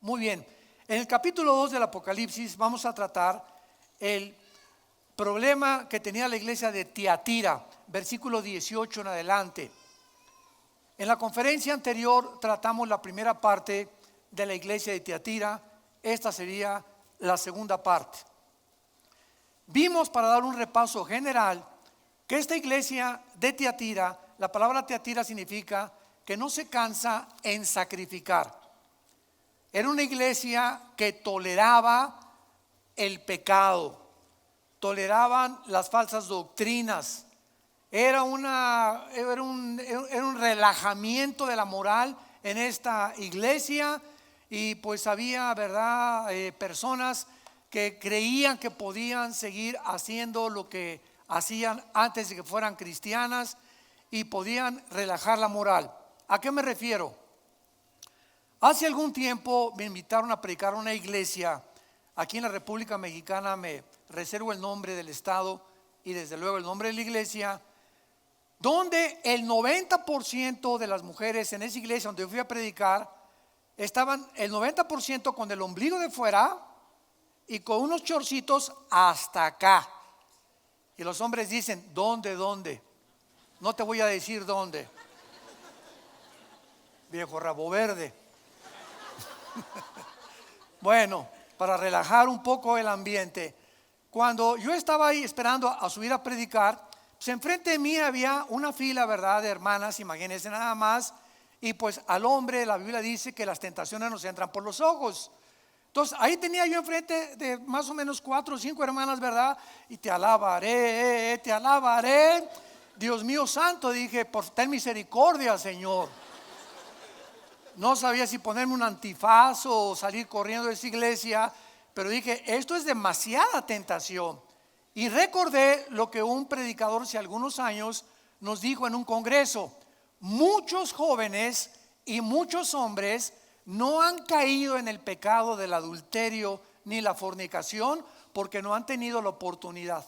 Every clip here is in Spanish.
Muy bien, en el capítulo 2 del Apocalipsis vamos a tratar el problema que tenía la iglesia de Tiatira, versículo 18 en adelante. En la conferencia anterior tratamos la primera parte de la iglesia de Tiatira, esta sería la segunda parte. Vimos, para dar un repaso general, que esta iglesia de Tiatira, la palabra Tiatira significa que no se cansa en sacrificar. Era una iglesia que toleraba el pecado, toleraban las falsas doctrinas. Era un relajamiento de la moral en esta iglesia, y pues había, ¿verdad?, personas que creían que podían seguir haciendo lo que hacían antes de que fueran cristianas y podían relajar la moral. ¿A qué me refiero? Hace algún tiempo me invitaron a predicar a una iglesia aquí en la República Mexicana. Me reservo el nombre del estado y desde luego el nombre de la iglesia, donde el 90% de las mujeres en esa iglesia donde yo fui a predicar estaban el 90% con el ombligo de fuera y con unos chorcitos hasta acá. Y los hombres dicen: ¿Dónde? No te voy a decir dónde, viejo rabo verde. Bueno, para relajar un poco el ambiente, cuando yo estaba ahí esperando a subir a predicar, pues enfrente de mí había una fila, ¿verdad?, de hermanas, imagínense nada más. Y pues al hombre la Biblia dice que las tentaciones nos entran por los ojos. Entonces ahí tenía yo enfrente de más o menos 4 o 5 hermanas, ¿verdad? Y te alabaré, Dios mío santo, dije, por ten misericordia, Señor. No sabía si ponerme un antifaz o salir corriendo de esa iglesia, pero dije, esto es demasiada tentación. Y recordé lo que un predicador hace algunos años nos dijo en un congreso: muchos jóvenes y muchos hombres no han caído en el pecado del adulterio ni la fornicación porque no han tenido la oportunidad.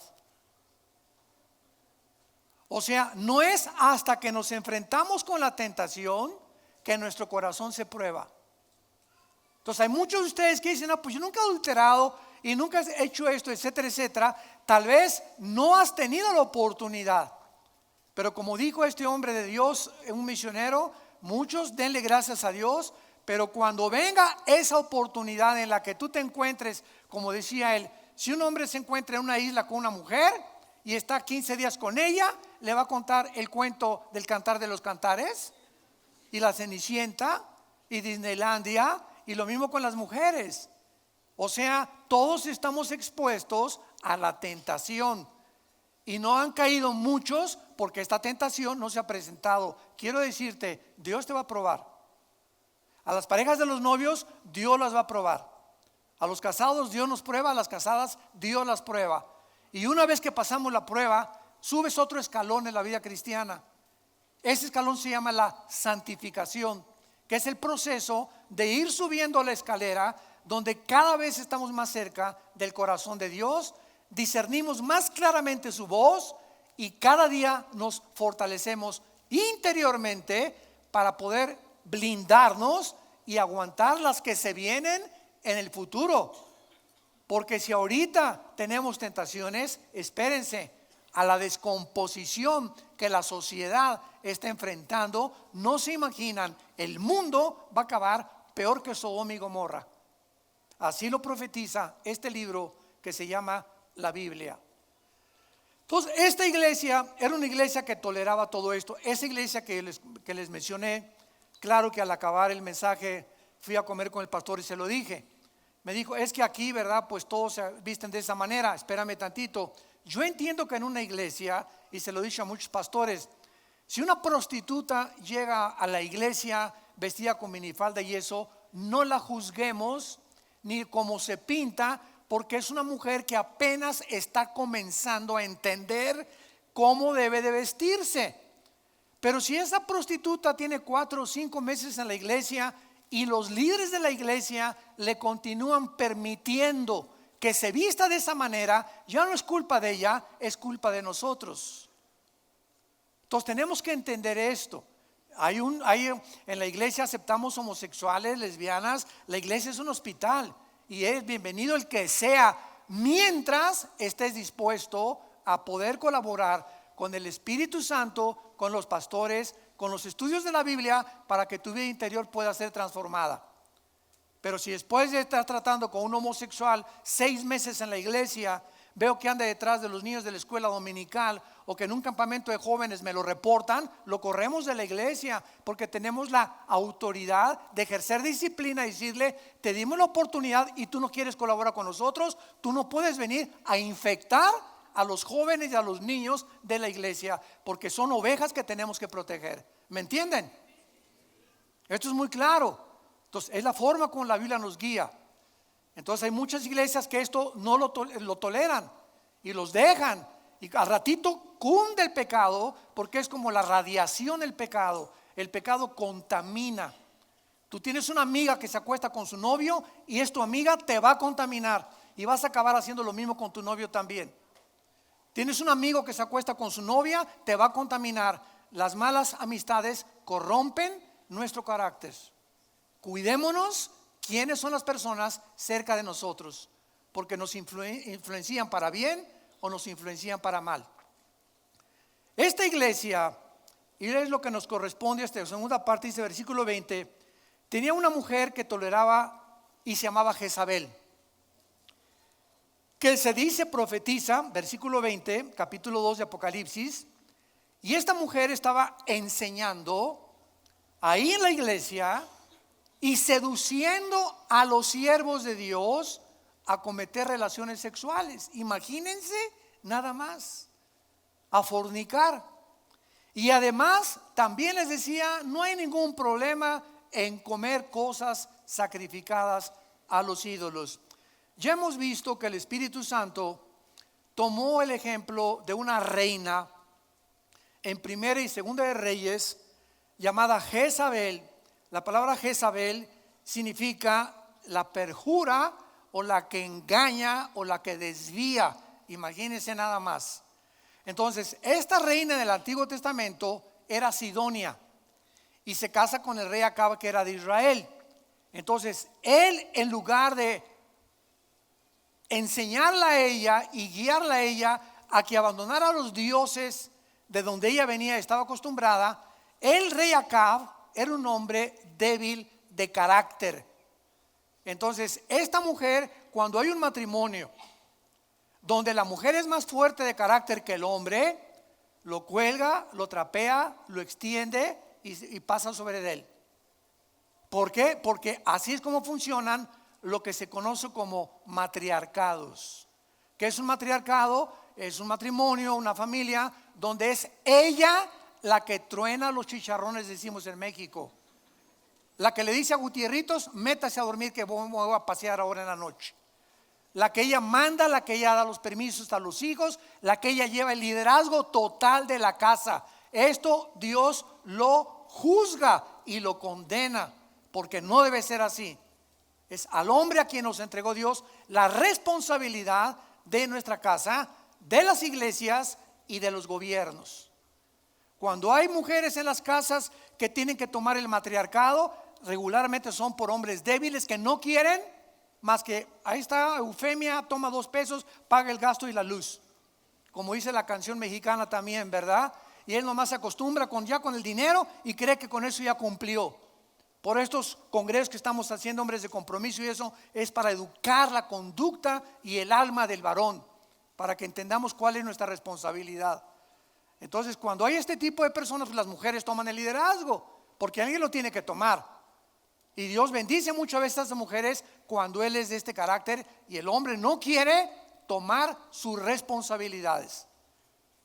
O sea, no es hasta que nos enfrentamos con la tentación que nuestro corazón se prueba. Entonces hay muchos de ustedes que dicen: no, pues yo nunca he adulterado y nunca he hecho esto, etcétera, etcétera. Tal vez no has tenido la oportunidad, pero como dijo este hombre de Dios, un misionero, muchos denle gracias a Dios, pero cuando venga esa oportunidad en la que tú te encuentres, como decía él, si un hombre se encuentra en una isla con una mujer y está 15 días con ella, le va a contar el cuento del Cantar de los Cantares y la Cenicienta y Disneylandia, y lo mismo con las mujeres. O sea, todos estamos expuestos a la tentación y no han caído muchos porque esta tentación no se ha presentado. Quiero decirte, Dios te va a probar. A las parejas de los novios, Dios las va a probar. A los casados, Dios nos prueba. A las casadas, Dios las prueba. Y una vez que pasamos la prueba, subes otro escalón en la vida cristiana. Ese escalón se llama la santificación, que es el proceso de ir subiendo la escalera, donde cada vez estamos más cerca del corazón de Dios, discernimos más claramente su voz y cada día nos fortalecemos interiormente para poder blindarnos y aguantar las que se vienen en el futuro. Porque si ahorita tenemos tentaciones, espérense, a la descomposición que la sociedad está enfrentando, no se imaginan, el mundo va a acabar peor que Sodoma y Gomorra. Así lo profetiza este libro que se llama la Biblia. Entonces, esta iglesia era una iglesia que toleraba todo esto. Esa iglesia que les mencioné, claro que al acabar el mensaje fui a comer con el pastor y se lo dije. Me dijo: es que aquí, ¿verdad?, pues todos se visten de esa manera. Espérame tantito, Yo entiendo que en una iglesia, y se lo he dicho a muchos pastores, si una prostituta llega a la iglesia vestida con minifalda y eso, no la juzguemos ni como se pinta, porque es una mujer que apenas está comenzando a entender cómo debe de vestirse. Pero si esa prostituta tiene 4 o 5 meses en la iglesia y los líderes de la iglesia le continúan permitiendo que se vista de esa manera, ya no es culpa de ella, es culpa de nosotros. Entonces tenemos que entender esto. En la iglesia aceptamos homosexuales, lesbianas. La iglesia es un hospital y es bienvenido el que sea, mientras estés dispuesto a poder colaborar con el Espíritu Santo, con los pastores, con los estudios de la Biblia, para que tu vida interior pueda ser transformada. Pero si después de estar tratando con un homosexual 6 meses en la iglesia, veo que anda detrás de los niños de la escuela dominical, o que en un campamento de jóvenes me lo reportan, lo corremos de la iglesia, porque tenemos la autoridad de ejercer disciplina y decirle: te dimos la oportunidad y tú no quieres colaborar con nosotros, tú no puedes venir a infectar a los jóvenes y a los niños de la iglesia, porque son ovejas que tenemos que proteger. ¿Me entienden? Esto es muy claro. Entonces es la forma como la Biblia nos guía. Entonces hay muchas iglesias que esto no lo toleran y los dejan, y al ratito cunde el pecado, porque es como la radiación del pecado. El pecado contamina. Tú tienes una amiga que se acuesta con su novio y es tu amiga, te va a contaminar y vas a acabar haciendo lo mismo con tu novio también. Tienes un amigo que se acuesta con su novia, te va a contaminar. Las malas amistades corrompen nuestro carácter. Cuidémonos quiénes son las personas cerca de nosotros, porque nos influencian para bien o nos influencian para mal. Esta iglesia, y es lo que nos corresponde a esta segunda parte, dice versículo 20, tenía una mujer que toleraba y se llamaba Jezabel, que se dice profetiza, versículo 20, capítulo 2 de Apocalipsis, y esta mujer estaba enseñando ahí en la iglesia y seduciendo a los siervos de Dios a cometer relaciones sexuales. Imagínense nada más, a fornicar. Y además también les decía: no hay ningún problema en comer cosas sacrificadas a los ídolos. Ya hemos visto que el Espíritu Santo tomó el ejemplo de una reina en Primera y Segunda de Reyes llamada Jezabel. La palabra Jezabel significa la perjura, o la que engaña, o la que desvía. Imagínense nada más. Entonces, esta reina del Antiguo Testamento era Sidonia y se casa con el rey Acab, que era de Israel. Entonces, él, en lugar de enseñarla a ella y guiarla a ella a que abandonara a los dioses de donde ella venía, estaba acostumbrada, el rey Acab era un hombre débil de carácter. Entonces, esta mujer, cuando hay un matrimonio donde la mujer es más fuerte de carácter que el hombre, lo cuelga, lo trapea, lo extiende y pasa sobre él. ¿Por qué? Porque así es como funcionan lo que se conoce como matriarcados. ¿Qué es un matriarcado? Es un matrimonio, una familia donde es ella la que truena los chicharrones, decimos en México. La que le dice a Gutierritos: métase a dormir que voy a pasear ahora en la noche. La que ella manda, la que ella da los permisos a los hijos, la que ella lleva el liderazgo total de la casa. Esto Dios lo juzga y lo condena, porque no debe ser así. Es al hombre a quien nos entregó Dios la responsabilidad de nuestra casa, de las iglesias y de los gobiernos. Cuando hay mujeres en las casas que tienen que tomar el matriarcado, regularmente son por hombres débiles que no quieren más que: ahí está Eufemia, toma 2 pesos, paga el gasto y la luz, como dice la canción mexicana también, ¿verdad? Y él nomás se acostumbra con el dinero y cree que con eso ya cumplió. Por estos congresos que estamos haciendo, hombres de compromiso, y eso es para educar la conducta y el alma del varón, para que entendamos cuál es nuestra responsabilidad. Entonces, cuando hay este tipo de personas, pues las mujeres toman el liderazgo, porque alguien lo tiene que tomar. Y Dios bendice muchas veces a estas mujeres cuando él es de este carácter y el hombre no quiere, tomar sus responsabilidades.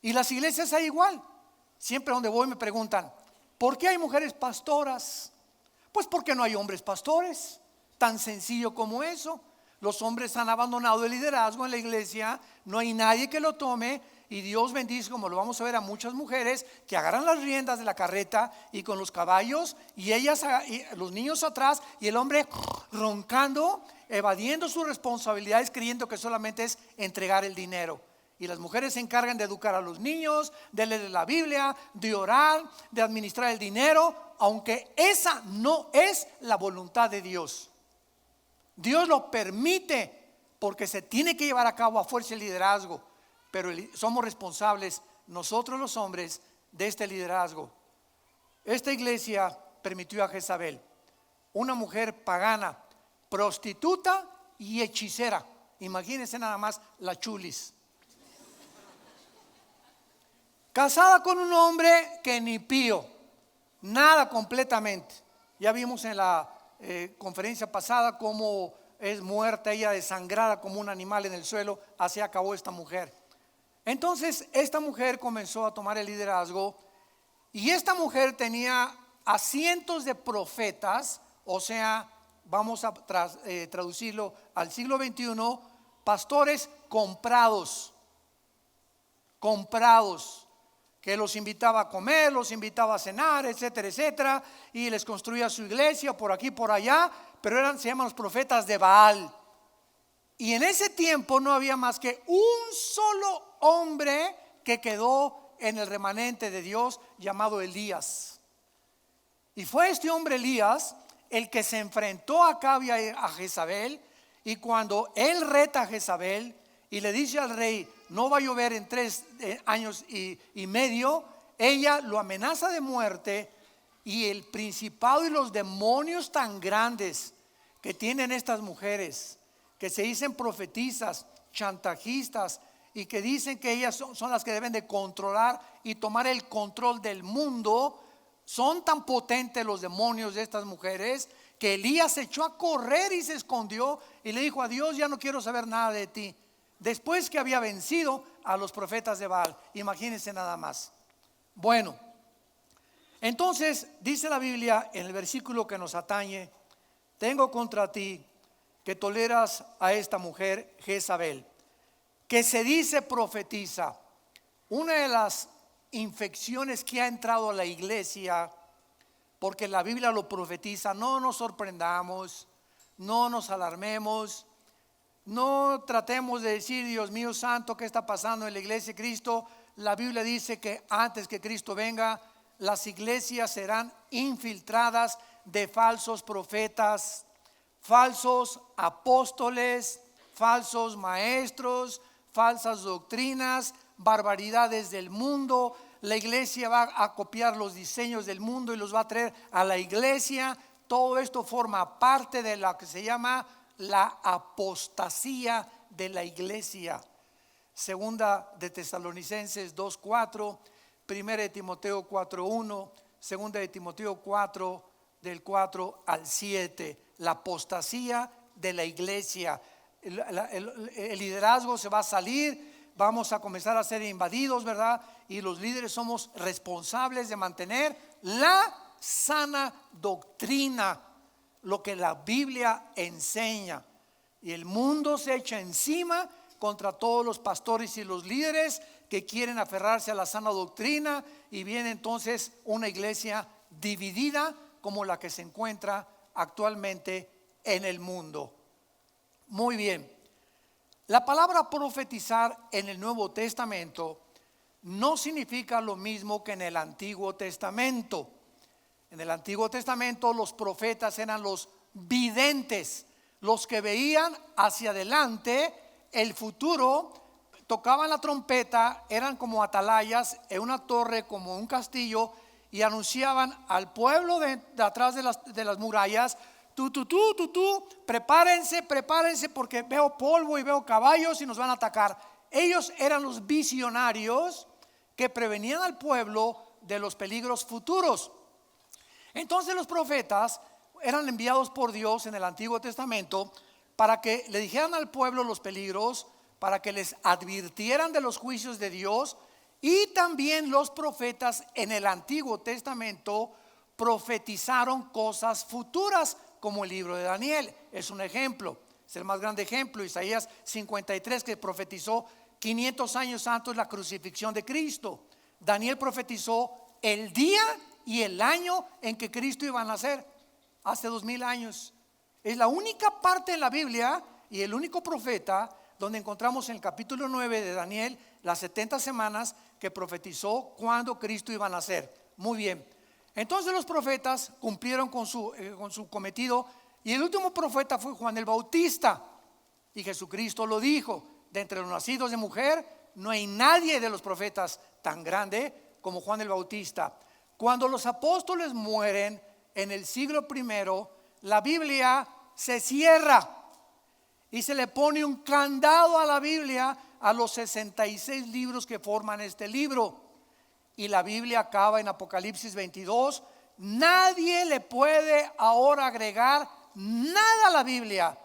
Y las iglesias hay igual. Siempre donde voy me preguntan, ¿por qué hay mujeres pastoras? Pues porque no hay hombres pastores. Tan sencillo como eso. Los hombres han abandonado el liderazgo en la iglesia, no hay nadie que lo tome, y Dios bendice, como lo vamos a ver, a muchas mujeres que agarran las riendas de la carreta y con los caballos y ellas, y los niños atrás, y el hombre roncando, evadiendo sus responsabilidades, creyendo que solamente es entregar el dinero. Y las mujeres se encargan de educar a los niños, de leer la Biblia, de orar, de administrar el dinero, aunque esa no es la voluntad de Dios. Dios lo permite porque se tiene que llevar a cabo a fuerza el liderazgo, pero somos responsables nosotros los hombres de este liderazgo. Esta iglesia permitió a Jezabel, una mujer pagana, prostituta y hechicera. Imagínense nada más la chulis. Casada con un hombre que ni pío, nada completamente. Ya vimos en la conferencia pasada cómo es muerta ella, desangrada como un animal en el suelo. Así acabó esta mujer. Entonces esta mujer comenzó a tomar el liderazgo, y esta mujer tenía a cientos de profetas, o sea, vamos a traducirlo al siglo XXI, pastores comprados, que los invitaba a comer, los invitaba a cenar, etcétera, etcétera, y les construía su iglesia por aquí, por allá, pero se llaman los profetas de Baal. Y en ese tiempo no había más que un solo hombre que quedó en el remanente de Dios, llamado Elías. Y fue este hombre Elías el que se enfrentó a Acab y a Jezabel, y cuando él reta a Jezabel y le dice al rey, no va a llover en 3 años y medio, ella lo amenaza de muerte. Y el principado y los demonios tan grandes que tienen estas mujeres, que se dicen profetisas, chantajistas, y que dicen que ellas son las que deben de controlar y tomar el control del mundo, son tan potentes los demonios de estas mujeres, que Elías se echó a correr y se escondió y le dijo a Dios, ya no quiero saber nada de ti. Después que había vencido a los profetas de Baal. Imagínense nada más. Bueno, entonces dice la Biblia en el versículo que nos atañe, tengo contra ti que toleras a esta mujer Jezabel, que se dice profetiza. Una de las infecciones que ha entrado a la iglesia, porque la Biblia lo profetiza, no nos sorprendamos, no nos alarmemos, no tratemos de decir, Dios mío santo, ¿qué está pasando en la iglesia de Cristo? La Biblia dice que antes que Cristo venga, las iglesias serán infiltradas de falsos profetas, falsos apóstoles, falsos maestros, falsas doctrinas, barbaridades del mundo. La iglesia va a copiar los diseños del mundo y los va a traer a la iglesia. Todo esto forma parte de lo que se llama la apostasía de la iglesia. Segunda de Tesalonicenses 2:4, primera de Timoteo 4:1, segunda de Timoteo 4 del 4 al 7. La apostasía de la iglesia. El liderazgo se va a salir, vamos a comenzar a ser invadidos, ¿verdad? Y los líderes somos responsables de mantener la sana doctrina, lo que la Biblia enseña. Y el mundo se echa encima contra todos los pastores y los líderes que quieren aferrarse a la sana doctrina, y viene entonces una iglesia dividida como la que se encuentra actualmente en el mundo. Muy bien, la palabra profetizar en el Nuevo Testamento no significa lo mismo que en el Antiguo Testamento. En el Antiguo Testamento los profetas eran los videntes, los que veían hacia adelante el futuro, tocaban la trompeta, eran como atalayas en una torre, como un castillo, y anunciaban al pueblo de atrás de las murallas, prepárense porque veo polvo y veo caballos y nos van a atacar. Ellos eran los visionarios que prevenían al pueblo de los peligros futuros. Entonces los profetas eran enviados por Dios en el Antiguo Testamento para que le dijeran al pueblo los peligros, para que les advirtieran de los juicios de Dios. Y también los profetas en el Antiguo Testamento profetizaron cosas futuras, como el libro de Daniel. Es un ejemplo, es el más grande ejemplo. Isaías 53, que profetizó 500 años antes de la crucifixión de Cristo. Daniel profetizó el día y el año en que Cristo iba a nacer, hace 2000 años. Es la única parte en la Biblia y el único profeta donde encontramos en el capítulo 9 de Daniel las 70 semanas que profetizó cuando Cristo iba a nacer. Muy bien. Entonces los profetas cumplieron con su cometido, y el último profeta fue Juan el Bautista. Y Jesucristo lo dijo: de entre los nacidos de mujer no hay nadie de los profetas tan grande como Juan el Bautista. Cuando los apóstoles mueren en el siglo I, la Biblia se cierra y se le pone un candado a la Biblia, a los 66 libros que forman este libro. Y la Biblia acaba en Apocalipsis 22. Nadie le puede ahora agregar nada a la Biblia,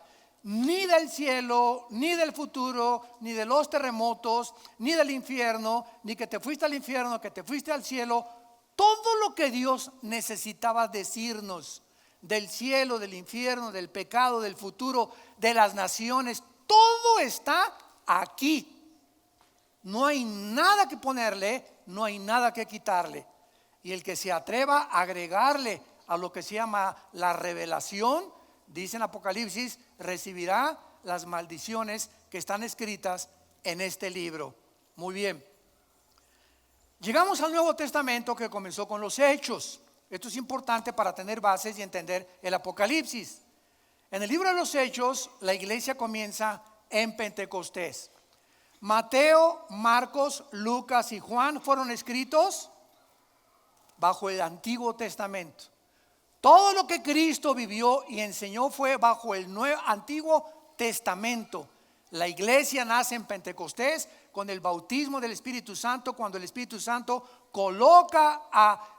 ni del cielo, ni del futuro, ni de los terremotos, ni del infierno, ni que te fuiste al infierno, que te fuiste al cielo. Todo lo que Dios necesitaba decirnos del cielo, del infierno, del pecado, del futuro, de las naciones, todo está aquí. No hay nada que ponerle, no hay nada que quitarle. Y el que se atreva a agregarle a lo que se llama la revelación, dice en Apocalipsis, recibirá las maldiciones que están escritas en este libro. Muy bien. Llegamos al Nuevo Testamento, que comenzó con los Hechos. Esto es importante para tener bases y entender el Apocalipsis. En el libro de los Hechos, la iglesia comienza en Pentecostés. Mateo, Marcos, Lucas y Juan fueron escritos bajo el Antiguo Testamento. Todo lo que Cristo vivió y enseñó fue bajo el Antiguo Testamento. La iglesia nace en Pentecostés con el bautismo del Espíritu Santo, cuando el Espíritu Santo coloca a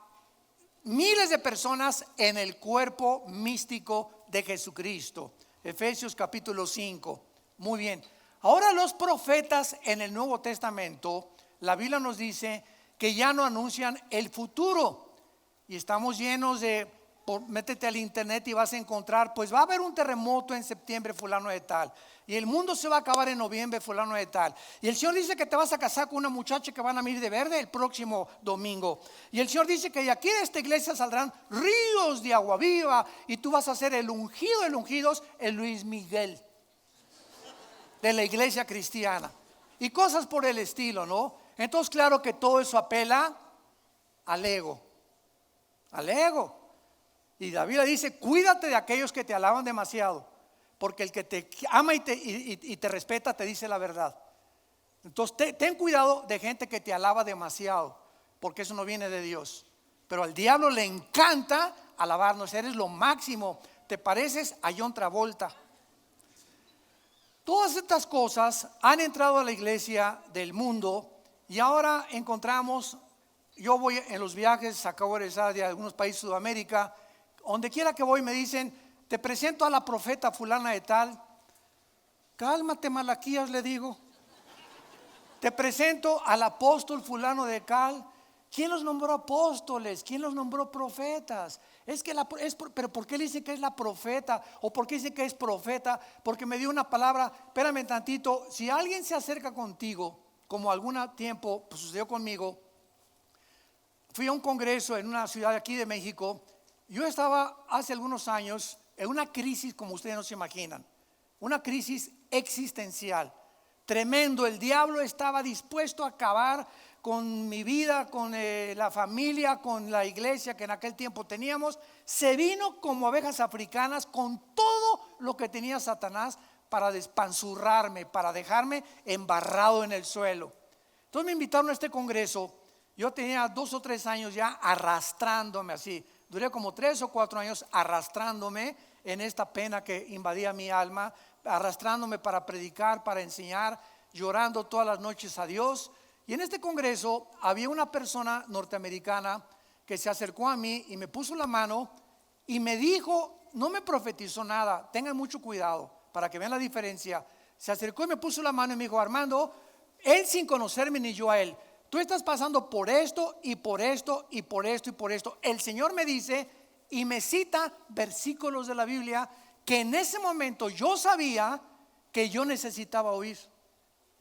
miles de personas en el cuerpo místico de Jesucristo. Efesios capítulo 5. Muy bien. Ahora los profetas en el Nuevo Testamento, la Biblia nos dice que ya no anuncian el futuro. Y estamos llenos de, métete al internet y vas a encontrar, pues va a haber un terremoto en septiembre fulano de tal. Y el mundo se va a acabar en noviembre fulano de tal. Y el Señor dice que te vas a casar con una muchacha que van a venir de verde el próximo domingo. Y el Señor dice que de aquí de esta iglesia saldrán ríos de agua viva. Y tú vas a ser el ungido de ungidos, el Luis Miguel de la iglesia cristiana. Y cosas por el estilo, ¿no? Entonces claro que todo eso apela al ego. Al ego. Y la Biblia dice: cuídate de aquellos que te alaban demasiado, porque el que te ama y te respeta te dice la verdad. Entonces ten cuidado de gente que te alaba demasiado, porque eso no viene de Dios. Pero al diablo le encanta alabarnos. Eres lo máximo, te pareces a John Travolta. Todas estas cosas han entrado a la iglesia del mundo. Y ahora encontramos, yo voy en los viajes, acabo de regresar de algunos países de Sudamérica, donde quiera que voy me dicen: te presento a la profeta fulana de tal. Cálmate, Malaquías, le digo. Te presento al apóstol fulano de tal. ¿Quién los nombró apóstoles? ¿Quién los nombró profetas? Pero ¿por qué le dice que es la profeta? ¿O por qué dice que es profeta? Porque me dio una palabra. Espérame tantito. Si alguien se acerca contigo, como algún tiempo pues, sucedió conmigo, fui a un congreso en una ciudad aquí de México. Yo estaba hace algunos años en una crisis como ustedes no se imaginan. Una crisis existencial. Tremendo. El diablo estaba dispuesto a acabar con mi vida, con la familia, con la iglesia que en aquel tiempo teníamos. Se vino como abejas africanas con todo lo que tenía Satanás para despanzurrarme, para dejarme embarrado en el suelo. Entonces me invitaron a este congreso. Yo tenía 2 o 3 años ya arrastrándome así. Duré como 3 o 4 años arrastrándome en esta pena que invadía mi alma, arrastrándome para predicar, para enseñar, llorando todas las noches a Dios. Y en este congreso había una persona norteamericana que se acercó a mí y me puso la mano y me dijo, no me profetizó nada, tengan mucho cuidado para que vean la diferencia, se acercó y me puso la mano y me dijo: Armando, él sin conocerme ni yo a él, tú estás pasando por esto y por esto y por esto y por esto. El Señor me dice, y me cita versículos de la Biblia que en ese momento yo sabía que yo necesitaba oír,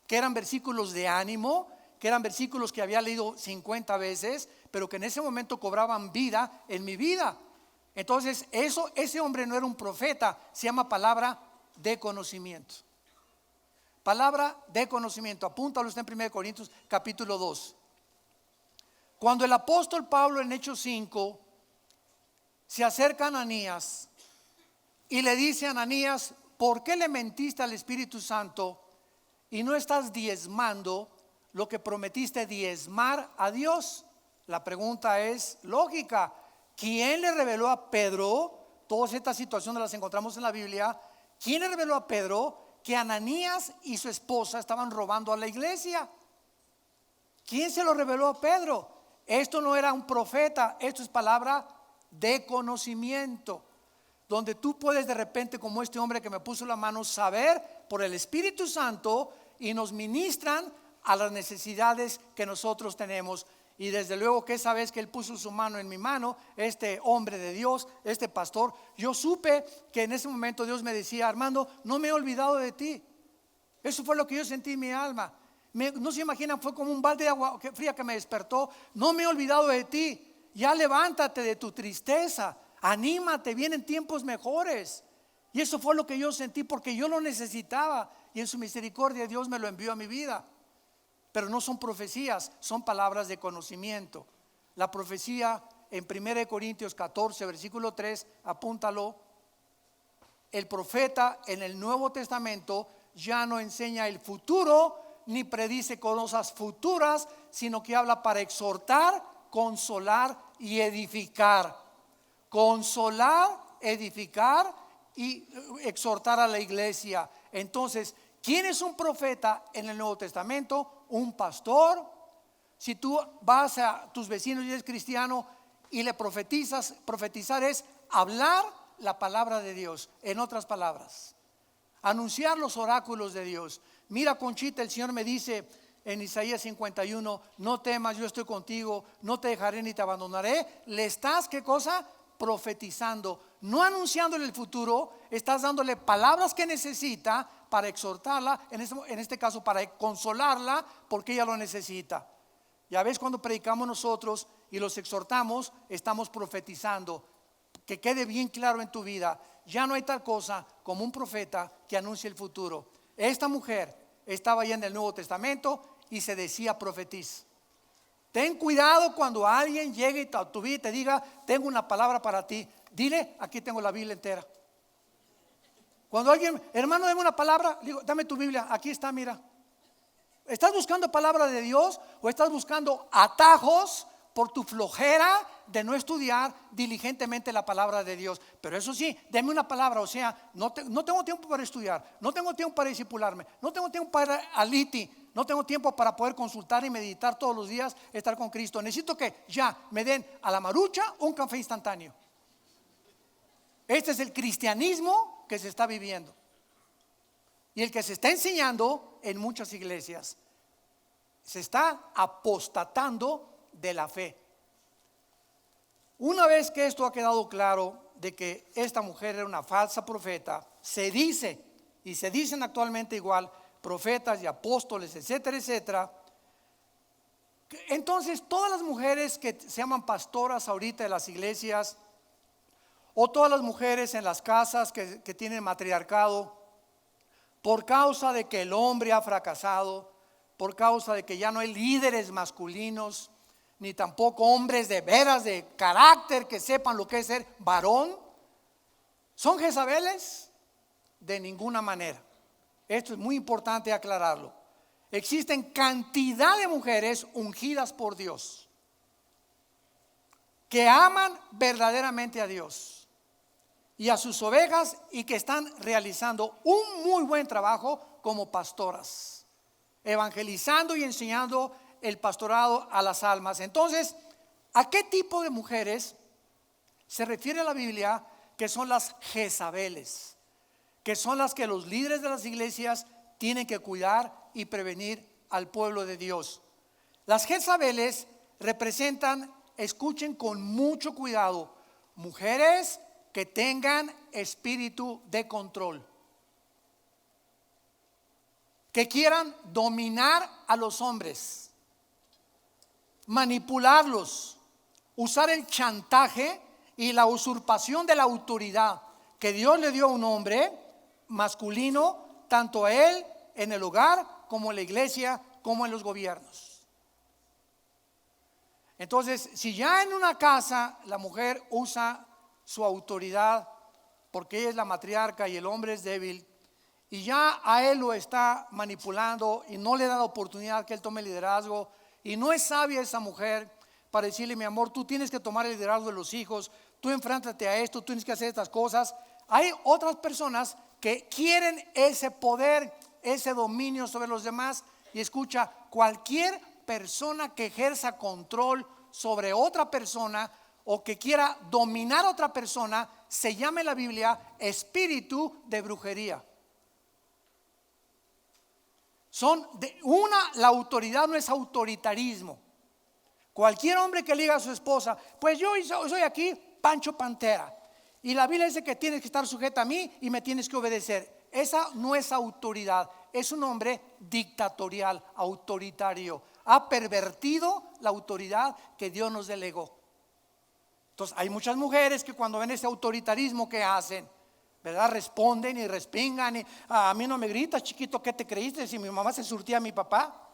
que eran versículos de ánimo, que eran versículos que había leído 50 veces, pero que en ese momento cobraban vida en mi vida. Entonces ese hombre no era un profeta, se llama palabra de conocimiento. Palabra de conocimiento, apúntalo, está en 1 Corintios capítulo 2. Cuando el apóstol Pablo en Hechos 5 se acerca a Ananías y le dice a Ananías: ¿por qué le mentiste al Espíritu Santo y no estás diezmando lo que prometiste diezmar a Dios? La pregunta es lógica. ¿Quién le reveló a Pedro? Todas estas situaciones las encontramos en la Biblia. ¿Quién le reveló a Pedro que Ananías y su esposa estaban robando a la iglesia? ¿Quién se lo reveló a Pedro? Esto no era un profeta, esto es palabra de conocimiento, donde tú puedes de repente, como este hombre que me puso la mano, saber por el Espíritu Santo y nos ministran a las necesidades que nosotros tenemos. Y desde luego que esa vez que él puso su mano en mi mano, este hombre de Dios, este pastor, yo supe que en ese momento Dios me decía: Armando, no me he olvidado de ti. Eso fue lo que yo sentí en mi alma. No se imaginan, fue como un balde de agua fría que me despertó. No me he olvidado de ti. Ya levántate de tu tristeza, anímate, vienen tiempos mejores. Y eso fue lo que yo sentí, porque yo lo necesitaba, y en su misericordia Dios me lo envió a mi vida. Pero no son profecías, son palabras de conocimiento. La profecía en 1 Corintios 14 versículo 3, apúntalo. El profeta en el Nuevo Testamento ya no enseña el futuro ni predice cosas futuras, sino que habla para exhortar, consolar y edificar. Consolar, edificar y exhortar a la iglesia. Entonces, ¿quién es un profeta en el Nuevo Testamento? Un pastor. Si tú vas a tus vecinos y eres cristiano y le profetizas, profetizar es hablar la palabra de Dios. En otras palabras, anunciar los oráculos de Dios. Mira, Conchita, el Señor me dice en Isaías 51: no temas, yo estoy contigo, no te dejaré ni te abandonaré. Le estás, ¿qué cosa? Profetizando, no anunciándole el futuro, estás dándole palabras que necesita para exhortarla, en este caso para consolarla, porque ella lo necesita. Ya ves, cuando predicamos nosotros y los exhortamos, estamos profetizando. Que quede bien claro en tu vida, ya no hay tal cosa como un profeta que anuncie el futuro. Esta mujer estaba ya en el Nuevo Testamento y se decía profetiza. Ten cuidado cuando alguien llegue a tu vida y te diga: tengo una palabra para ti. Dile: aquí tengo la Biblia entera. Cuando alguien: hermano, dame una palabra, digo: dame tu Biblia, aquí está, mira. ¿Estás buscando palabra de Dios o estás buscando atajos por tu flojera de no estudiar diligentemente la palabra de Dios? Pero eso sí, deme una palabra. O sea, no tengo tiempo para estudiar, no tengo tiempo para discipularme, no tengo tiempo para aliti, no tengo tiempo para poder consultar y meditar todos los días, estar con Cristo. Necesito que ya me den a la marucha un café instantáneo. Este es el cristianismo que se está viviendo y el que se está enseñando en muchas iglesias. Se está apostatando de la fe. Una vez que esto ha quedado claro de que esta mujer era una falsa profeta, se dice, y se dicen actualmente igual, profetas y apóstoles, etcétera, etcétera. Entonces, todas las mujeres que se llaman pastoras ahorita de las iglesias, o todas las mujeres en las casas que tienen matriarcado, por causa de que el hombre ha fracasado, por causa de que ya no hay líderes masculinos, ni tampoco hombres de veras de carácter que sepan lo que es ser varón, ¿son Jezabeles? De ninguna manera. Esto es muy importante aclararlo. Existen cantidad de mujeres ungidas por Dios que aman verdaderamente a Dios y a sus ovejas y que están realizando un muy buen trabajo como pastoras, evangelizando y enseñando el pastorado a las almas. Entonces, ¿a qué tipo de mujeres se refiere la Biblia que son las Jezabeles? Que son las que los líderes de las iglesias tienen que cuidar y prevenir al pueblo de Dios. Las Jezabeles representan, escuchen con mucho cuidado, mujeres que tengan espíritu de control, que quieran dominar a los hombres, manipularlos, usar el chantaje y la usurpación de la autoridad que Dios le dio a un hombre masculino, tanto a él en el hogar como en la iglesia, como en los gobiernos. Entonces, si ya en una casa la mujer usa su autoridad porque ella es la matriarca y el hombre es débil, y ya a él lo está manipulando y no le da la oportunidad que él tome liderazgo, y no es sabia esa mujer para decirle: mi amor, tú tienes que tomar el liderazgo de los hijos, tú enfréntate a esto, tú tienes que hacer estas cosas. Hay otras personas que quieren ese poder, ese dominio sobre los demás. Y escucha, cualquier persona que ejerza control sobre otra persona o que quiera dominar a otra persona, se llama en la Biblia espíritu de brujería. La autoridad no es autoritarismo. Cualquier hombre que le diga a su esposa: pues yo soy aquí Pancho Pantera, y la Biblia dice que tienes que estar sujeta a mí y me tienes que obedecer. Esa no es autoridad, es un hombre dictatorial, autoritario. Ha pervertido la autoridad que Dios nos delegó. Entonces hay muchas mujeres que cuando ven ese autoritarismo que hacen, ¿verdad?, responden y respingan y: a mí no me gritas, chiquito, ¿qué te creíste? Si mi mamá se surtía a mi papá.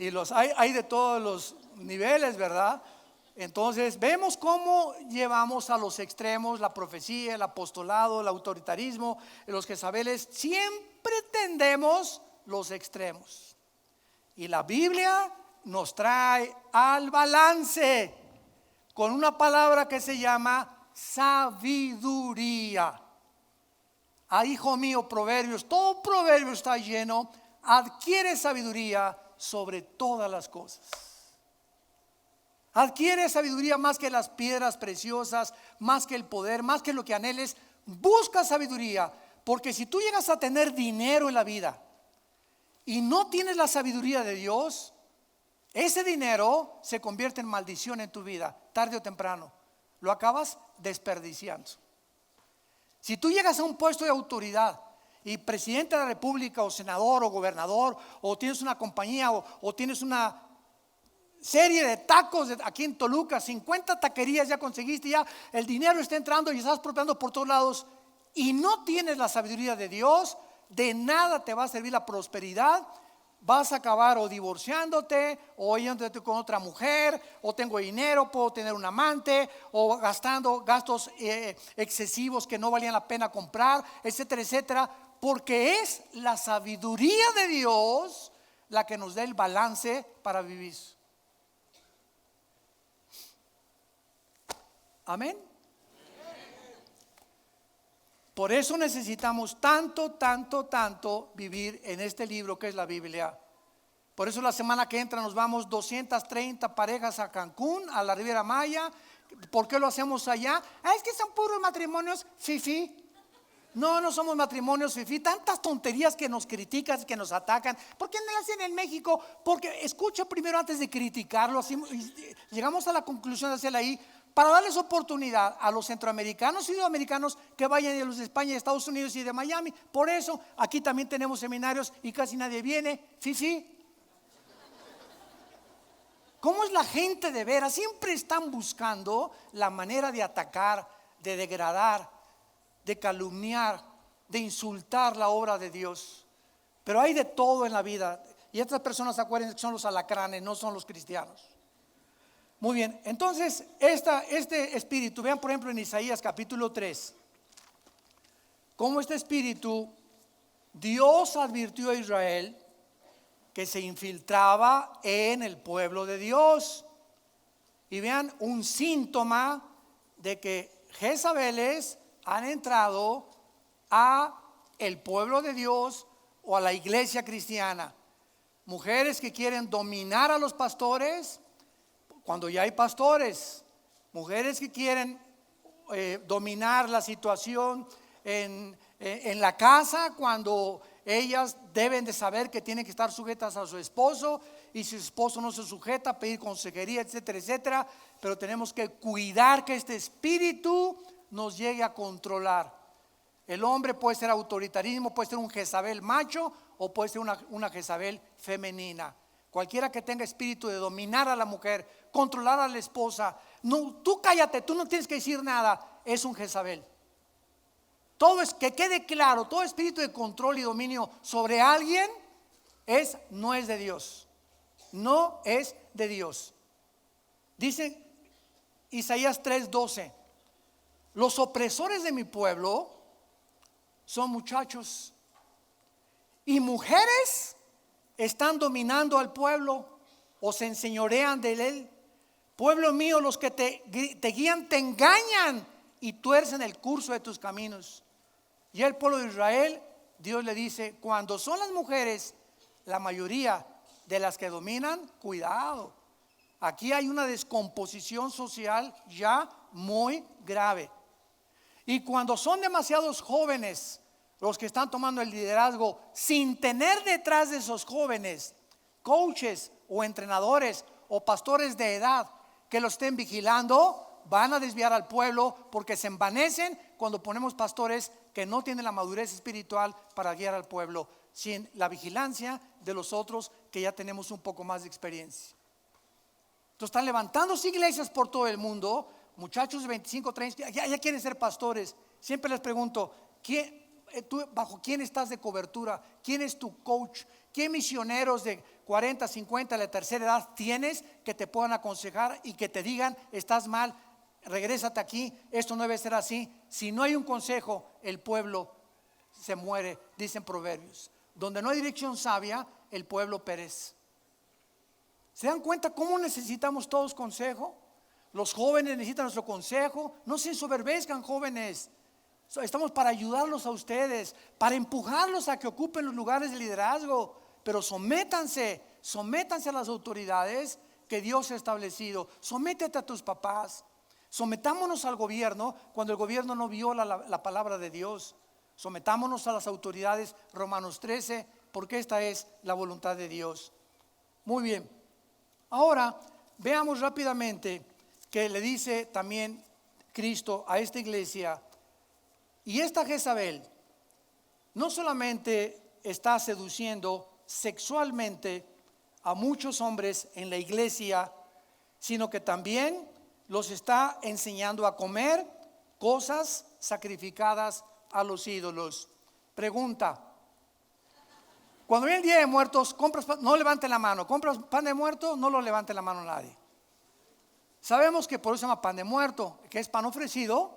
Y hay de todos los niveles, ¿verdad? Entonces vemos cómo llevamos a los extremos la profecía, el apostolado, el autoritarismo. Los Jezabeles siempre tendemos los extremos, y la Biblia nos trae al balance con una palabra que se llama sabiduría. Hijo mío, Proverbios, todo Proverbio está lleno. Adquiere sabiduría sobre todas las cosas. Adquiere sabiduría más que las piedras preciosas, más que el poder, más que lo que anheles. Busca sabiduría, porque si tú llegas a tener dinero en la vida y no tienes la sabiduría de Dios, ese dinero se convierte en maldición en tu vida, tarde o temprano. Lo acabas desperdiciando. Si tú llegas a un puesto de autoridad y presidente de la república o senador o gobernador, o tienes una compañía o tienes una serie de tacos aquí en Toluca, 50 taquerías ya conseguiste, ya el dinero está entrando y estás prosperando por todos lados, y no tienes la sabiduría de Dios, de nada te va a servir la prosperidad. Vas a acabar o divorciándote, o yéndote con otra mujer, o tengo dinero, puedo tener un amante, o gastando gastos excesivos que no valían la pena comprar, etcétera, etcétera. Porque es la sabiduría de Dios la que nos da el balance para vivir. Amén. Por eso necesitamos tanto vivir en este libro que es la Biblia. Por eso la semana que entra nos vamos 230 parejas a Cancún, a la Riviera Maya. ¿Por qué lo hacemos allá? Es que son puros matrimonios fifí. No somos matrimonios fifí. Tantas tonterías que nos critican, que nos atacan. ¿Por qué no lo hacen en México? Porque escucha primero antes de criticarlo. Así, llegamos a la conclusión de hacerla ahí, para darles oportunidad a los centroamericanos y sudamericanos que vayan de los de España, de Estados Unidos y de Miami. Por eso aquí también tenemos seminarios y casi nadie viene. Sí. ¿Cómo es la gente de veras? Siempre están buscando la manera de atacar, de degradar, de calumniar, de insultar la obra de Dios. Pero hay de todo en la vida. Y estas personas, acuérdense que son los alacranes, no son los cristianos. Muy bien, entonces este espíritu, vean por ejemplo en Isaías capítulo 3, cómo este espíritu, Dios advirtió a Israel que se infiltraba en el pueblo de Dios. Y vean un síntoma de que Jezabeles han entrado a el pueblo de Dios o a la iglesia cristiana. Mujeres que quieren dominar a los pastores cuando ya hay pastores, mujeres que quieren dominar la situación en en la casa, cuando ellas deben de saber que tienen que estar sujetas a su esposo, y si su esposo no se sujeta, pedir consejería, etcétera, etcétera. Pero tenemos que cuidar que este espíritu nos llegue a controlar. El hombre puede ser autoritarismo, puede ser un Jezabel macho o puede ser una Jezabel femenina. Cualquiera que tenga espíritu de dominar a la mujer, controlar a la esposa, no, tú cállate, tú no tienes que decir nada, es un Jezabel. Todo es, que quede claro, todo espíritu de control y dominio sobre alguien no es de Dios. No es de Dios. Dice Isaías 3:12: los opresores de mi pueblo son muchachos, y mujeres están dominando al pueblo o se enseñorean de él. Pueblo mío, los que te guían te engañan y tuercen el curso de tus caminos. Y el pueblo de Israel, Dios le dice: cuando son las mujeres la mayoría de las que dominan, cuidado. Aquí hay una descomposición social ya muy grave. Y cuando son demasiados jóvenes los que están tomando el liderazgo, sin tener detrás de esos jóvenes coaches o entrenadores o pastores de edad que lo estén vigilando, van a desviar al pueblo, porque se envanecen cuando ponemos pastores que no tienen la madurez espiritual para guiar al pueblo, sin la vigilancia de los otros que ya tenemos un poco más de experiencia. Entonces están levantándose iglesias por todo el mundo, muchachos de 25, 30, ya quieren ser pastores. Siempre les pregunto: ¿tú bajo quién estás de cobertura? ¿Quién es tu coach? ¿Qué misioneros de 40, 50 de la tercera edad tienes que te puedan aconsejar y que te digan: estás mal, regrésate aquí, esto no debe ser así? Si no hay un consejo, el pueblo se muere, dicen Proverbios. Donde no hay dirección sabia, el pueblo perece. ¿Se dan cuenta cómo necesitamos todos consejo? Los jóvenes necesitan nuestro consejo. No se ensoberbezcan, jóvenes. Estamos para ayudarlos a ustedes, para empujarlos a que ocupen los lugares de liderazgo. Pero sométanse a las autoridades que Dios ha establecido. Sométete a tus papás. Sometámonos al gobierno cuando el gobierno no viola la palabra de Dios. Sometámonos a las autoridades, Romanos 13, porque esta es la voluntad de Dios. Muy bien. Ahora veamos rápidamente que le dice también Cristo a esta iglesia. Y esta Jezabel no solamente está seduciendo sexualmente a muchos hombres en la iglesia, sino que también los está enseñando a comer cosas sacrificadas a los ídolos. Pregunta: cuando viene el Día de Muertos, no levanten la mano. ¿Compras pan de muerto? No lo levante la mano nadie. Sabemos que por eso se llama pan de muerto, que es pan ofrecido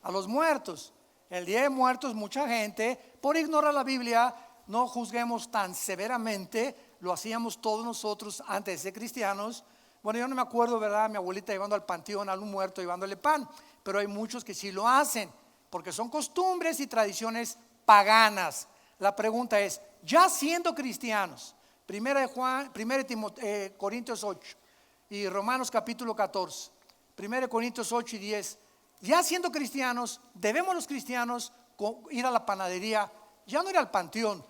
a los muertos. El Día de Muertos, mucha gente, por ignorar la Biblia, no juzguemos tan severamente. Lo hacíamos todos nosotros antes de ser cristianos. Bueno, yo no me acuerdo, ¿verdad? Mi abuelita llevando al panteón a un muerto, llevándole pan. Pero hay muchos que sí lo hacen, porque son costumbres y tradiciones paganas. La pregunta es: ya siendo cristianos, 1 Corintios 8 y Romanos capítulo 14, 1 Corintios 8 y 10, ya siendo cristianos, ¿debemos los cristianos ir a la panadería, ya no ir al panteón,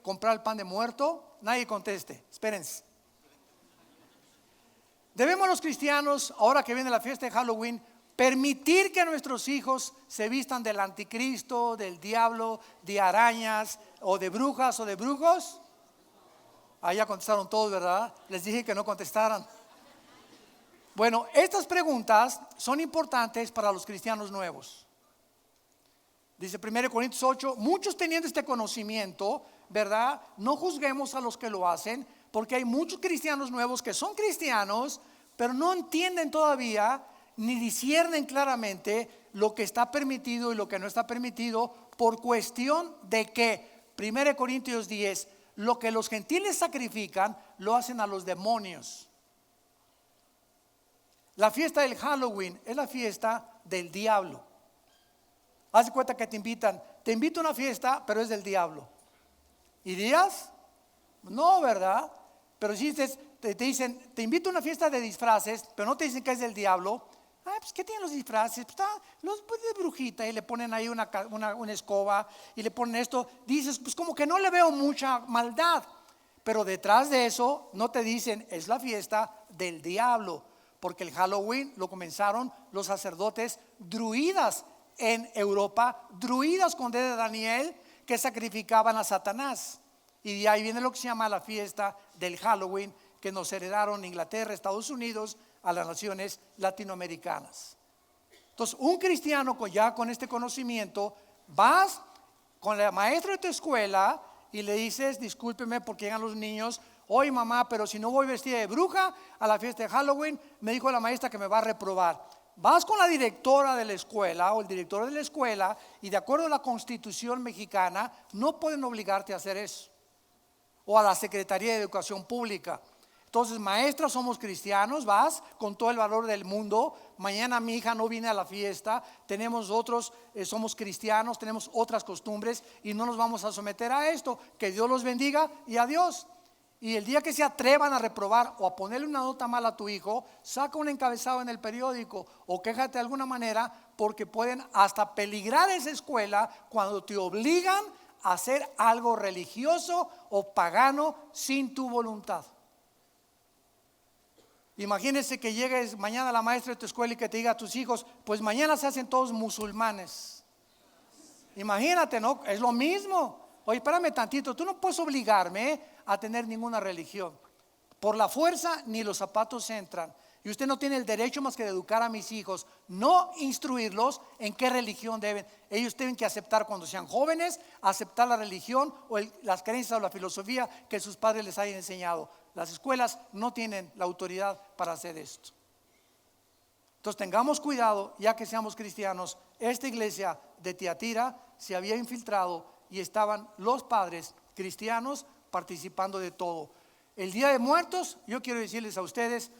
comprar el pan de muerto? Nadie conteste, espérense. ¿Debemos los cristianos, ahora que viene la fiesta de Halloween, permitir que nuestros hijos se vistan del anticristo, del diablo, de arañas o de brujas o de brujos? Ya contestaron todos, ¿verdad? Les dije que no contestaran. Bueno, estas preguntas son importantes para los cristianos nuevos. Dice 1 Corintios 8: muchos teniendo este conocimiento, ¿verdad? No juzguemos a los que lo hacen, porque hay muchos cristianos nuevos que son cristianos, pero no entienden todavía ni disciernen claramente lo que está permitido y lo que no está permitido, por cuestión de que 1 Corintios 10, lo que los gentiles sacrifican lo hacen a los demonios. La fiesta del Halloween es la fiesta del diablo. Haz de cuenta que te invito a una fiesta, pero es del diablo. ¿Irías? No, ¿verdad? Pero si te dicen, te invito a una fiesta de disfraces, pero no te dicen que es del diablo, Pues ¿qué tienen los disfraces? Pues, los de brujita y le ponen ahí una escoba y le ponen esto. Dices, pues como que no le veo mucha maldad. Pero detrás de eso no te dicen, es la fiesta del diablo. Porque el Halloween lo comenzaron los sacerdotes druidas en Europa, druidas con D de Daniel, que sacrificaban a Satanás. Y de ahí viene lo que se llama la fiesta del Halloween, que nos heredaron Inglaterra, Estados Unidos, a las naciones latinoamericanas. Entonces, un cristiano ya con este conocimiento, vas con la maestra de tu escuela y le dices, discúlpeme porque llegan los niños, oye mamá, pero si no voy vestida de bruja a la fiesta de Halloween, me dijo la maestra que me va a reprobar. Vas con la directora de la escuela o el director de la escuela y de acuerdo a la Constitución mexicana no pueden obligarte a hacer eso. O a la Secretaría de Educación Pública. Entonces, maestra, somos cristianos, vas con todo el valor del mundo. Mañana mi hija no viene a la fiesta, tenemos otros, somos cristianos, tenemos otras costumbres y no nos vamos a someter a esto. Que Dios los bendiga y adiós. Y el día que se atrevan a reprobar o a ponerle una nota mala a tu hijo, saca un encabezado en el periódico o quéjate de alguna manera, porque pueden hasta peligrar esa escuela cuando te obligan a hacer algo religioso o pagano sin tu voluntad. Imagínense que llegues mañana a la maestra de tu escuela y que te diga a tus hijos, pues mañana se hacen todos musulmanes. Imagínate, ¿no? Es lo mismo. Oye, espérame tantito, tú no puedes obligarme a tener ninguna religión. Por la fuerza ni los zapatos entran. Y usted no tiene el derecho más que de educar a mis hijos, no instruirlos en qué religión deben. Ellos tienen que aceptar cuando sean jóvenes, aceptar la religión o las creencias o la filosofía que sus padres les hayan enseñado. Las escuelas no tienen la autoridad para hacer esto. Entonces tengamos cuidado, ya que seamos cristianos. Esta iglesia de Tiatira se había infiltrado y estaban los padres cristianos participando de todo. El Día de Muertos, yo quiero decirles a ustedes,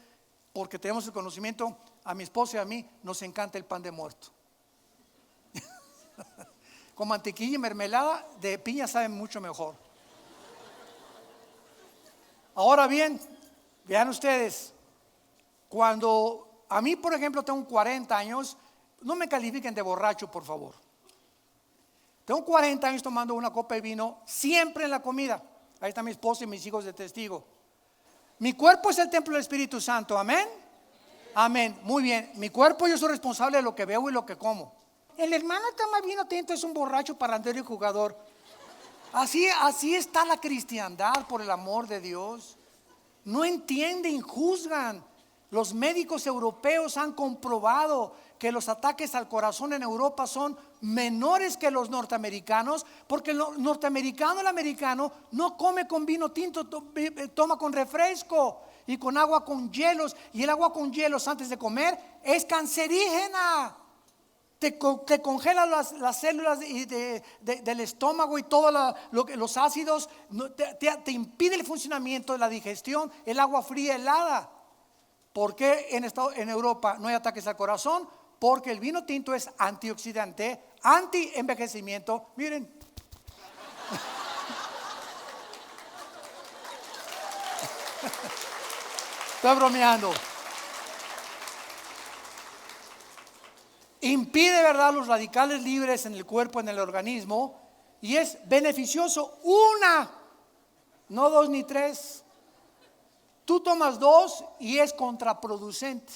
porque tenemos el conocimiento, a mi esposa y a mí nos encanta el pan de muerto. Con mantequilla y mermelada de piña sabe mucho mejor. Ahora bien, vean ustedes, cuando a mí, por ejemplo, tengo 40 años, no me califiquen de borracho, por favor. Tengo 40 años tomando una copa de vino siempre en la comida. Ahí está mi esposa y mis hijos de testigo. Mi cuerpo es el templo del Espíritu Santo, amén. Amén, muy bien. Mi cuerpo, yo soy responsable de lo que veo y lo que como. El hermano toma vino tinto, es un borracho, parrandero y jugador. Así está la cristiandad, por el amor de Dios. No entienden, juzgan. Los médicos europeos han comprobado que los ataques al corazón en Europa son menores que los norteamericanos, porque el norteamericano, el americano, no come con vino tinto, toma con refresco y con agua con hielos. Y el agua con hielos antes de comer es cancerígena. Te congela las células del estómago y todos los ácidos, te impide el funcionamiento de la digestión. El agua fría helada. ¿Por qué en Europa no hay ataques al corazón? Porque el vino tinto es antioxidante, anti-envejecimiento. Miren. Estoy bromeando. Impide, ¿verdad?, los radicales libres en el cuerpo, en el organismo, y es beneficioso no 2 ni 3. Tú tomas 2 y es contraproducente.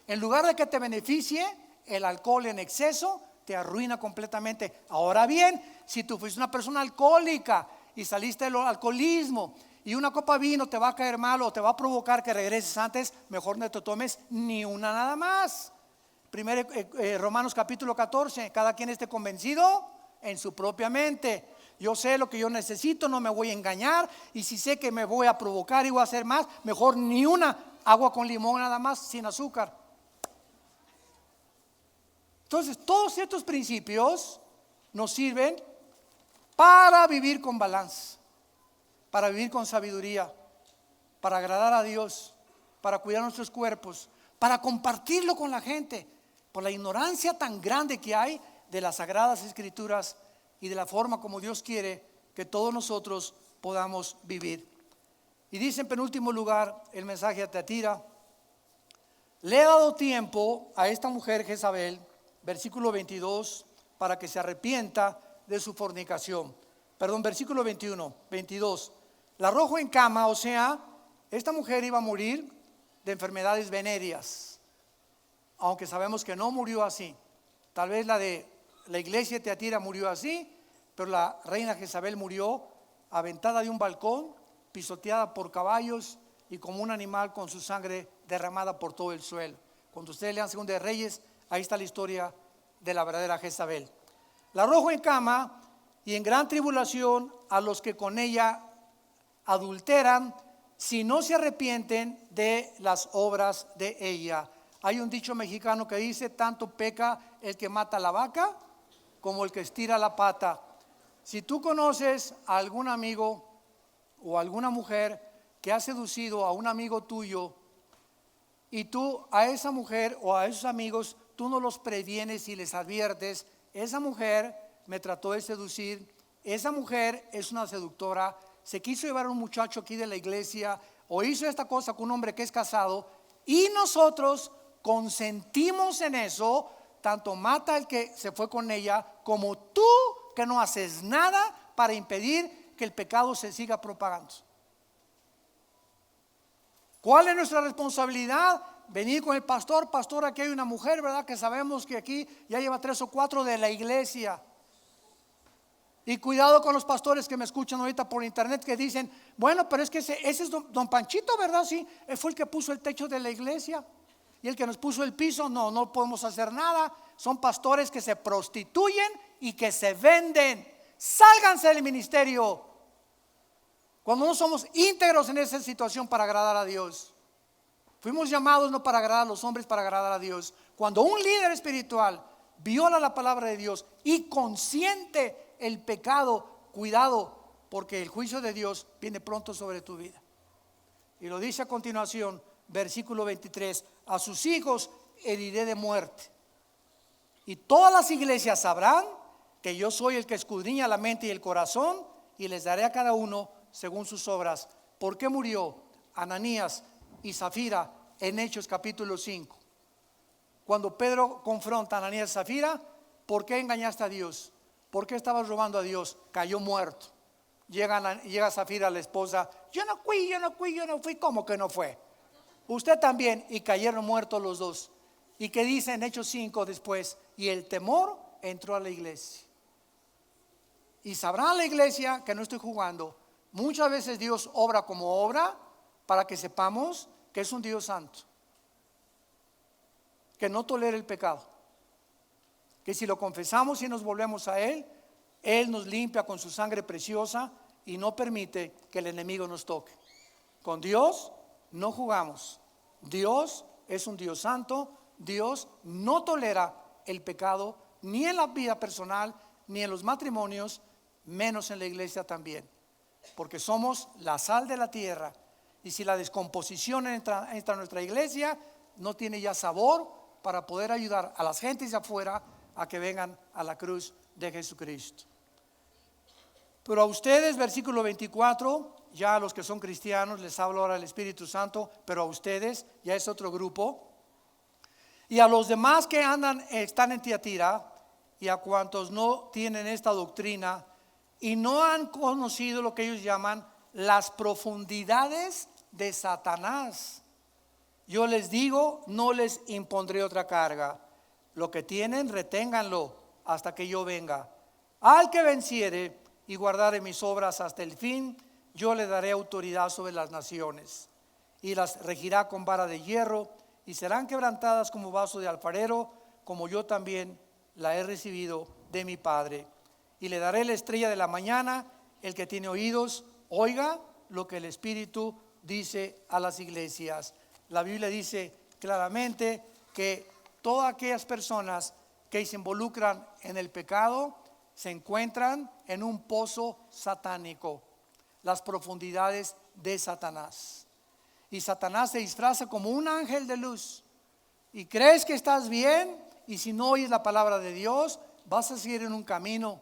En lugar de que te beneficie, el alcohol en exceso te arruina completamente. Ahora bien, si tú fuiste una persona alcohólica y saliste del alcoholismo y una copa de vino te va a caer mal o te va a provocar que regreses antes, mejor no te tomes ni una nada más. Romanos capítulo 14, cada quien esté convencido en su propia mente. Yo sé lo que yo necesito, no me voy a engañar, y si sé que me voy a provocar y voy a hacer más, mejor ni una, agua con limón nada más, sin azúcar. Entonces, todos estos principios nos sirven para vivir con balance, para vivir con sabiduría, para agradar a Dios, para cuidar nuestros cuerpos, para compartirlo con la gente, por la ignorancia tan grande que hay de las Sagradas Escrituras y de la forma como Dios quiere que todos nosotros podamos vivir. Y dice en penúltimo lugar el mensaje a Tiatira: Le he dado tiempo a esta mujer Jezabel, versículo 22, para que se arrepienta de su fornicación. Perdón, versículo 21, 22. La arrojo en cama, o sea, esta mujer iba a morir de enfermedades venéreas, aunque sabemos que no murió así. Tal vez la de la iglesia de Tiatira murió así, pero la reina Jezabel murió aventada de un balcón, pisoteada por caballos y como un animal con su sangre derramada por todo el suelo. Cuando ustedes lean Segunda de Reyes, ahí está la historia de la verdadera Jezabel. La arrojo en cama y en gran tribulación a los que con ella adulteran, si no se arrepienten de las obras de ella. Hay un dicho mexicano que dice: tanto peca el que mata la vaca como el que estira la pata. Si tú conoces a algún amigo o alguna mujer que ha seducido a un amigo tuyo, y tú a esa mujer o a esos amigos, tú no los previenes y les adviertes: esa mujer me trató de seducir, esa mujer es una seductora, se quiso llevar a un muchacho aquí de la iglesia, o hizo esta cosa con un hombre que es casado, y nosotros consentimos en eso, tanto mata el que se fue con ella, como tú que no haces nada para impedir que el pecado se siga propagando. ¿Cuál es nuestra responsabilidad? Venir con el pastor: pastor, aquí hay una mujer, ¿verdad? Que sabemos que aquí ya lleva 3 o 4 de la iglesia. Y cuidado con los pastores que me escuchan ahorita por internet, que dicen: bueno, pero es que ese es don Panchito, ¿verdad? Sí, él fue el que puso el techo de la iglesia y el que nos puso el piso. No podemos hacer nada. Son pastores que se prostituyen y que se venden. Sálganse del ministerio cuando no somos íntegros en esa situación para agradar a Dios. Fuimos llamados no para agradar a los hombres, para agradar a Dios. Cuando un líder espiritual viola la palabra de Dios y consiente el pecado, cuidado, porque el juicio de Dios viene pronto sobre tu vida. Y lo dice a continuación, versículo 23: a sus hijos heriré de muerte, y todas las iglesias sabrán que yo soy el que escudriña la mente y el corazón, y les daré a cada uno según sus obras. ¿Por qué murió Ananías y Zafira en Hechos capítulo 5? Cuando Pedro confronta a Ananías y Zafira: ¿por qué engañaste a Dios? ¿Por qué estabas robando a Dios? Cayó muerto. Llega Zafira, la esposa: yo no fui. ¿Cómo que no fue? Usted también. Y cayeron muertos los dos. ¿Y qué dice en Hechos 5 después? Y el temor entró a la iglesia. Y sabrá la iglesia que no estoy jugando. Muchas veces Dios obra como obra para que sepamos que es un Dios santo, que no tolera el pecado, que si lo confesamos y nos volvemos a Él, Él nos limpia con su sangre preciosa y no permite que el enemigo nos toque. Con Dios no jugamos. Dios es un Dios santo. Dios no tolera el pecado, ni en la vida personal, ni en los matrimonios, menos en la iglesia también, porque somos la sal de la tierra. Y si la descomposición entra a nuestra iglesia, no tiene ya sabor para poder ayudar a las gentes de afuera a que vengan a la cruz de Jesucristo. Pero a ustedes, versículo 24, ya a los que son cristianos les hablo ahora el Espíritu Santo, pero a ustedes ya es otro grupo. Y a los demás que están en Tiatira, y a cuantos no tienen esta doctrina y no han conocido lo que ellos llaman las profundidades de Satanás, yo les digo: no les impondré otra carga. Lo que tienen, reténganlo hasta que yo venga. Al que venciere y guardare mis obras hasta el fin, yo le daré autoridad sobre las naciones, y las regirá con vara de hierro, y serán quebrantadas como vaso de alfarero, como yo también la he recibido de mi Padre. Y le daré la estrella de la mañana. El que tiene oídos, oiga lo que el Espíritu dice a las iglesias. La Biblia dice claramente que todas aquellas personas que se involucran en el pecado se encuentran en un pozo satánico, las profundidades de Satanás. Y Satanás se disfraza como un ángel de luz, y crees que estás bien, y si no oyes la palabra de Dios, vas a seguir en un camino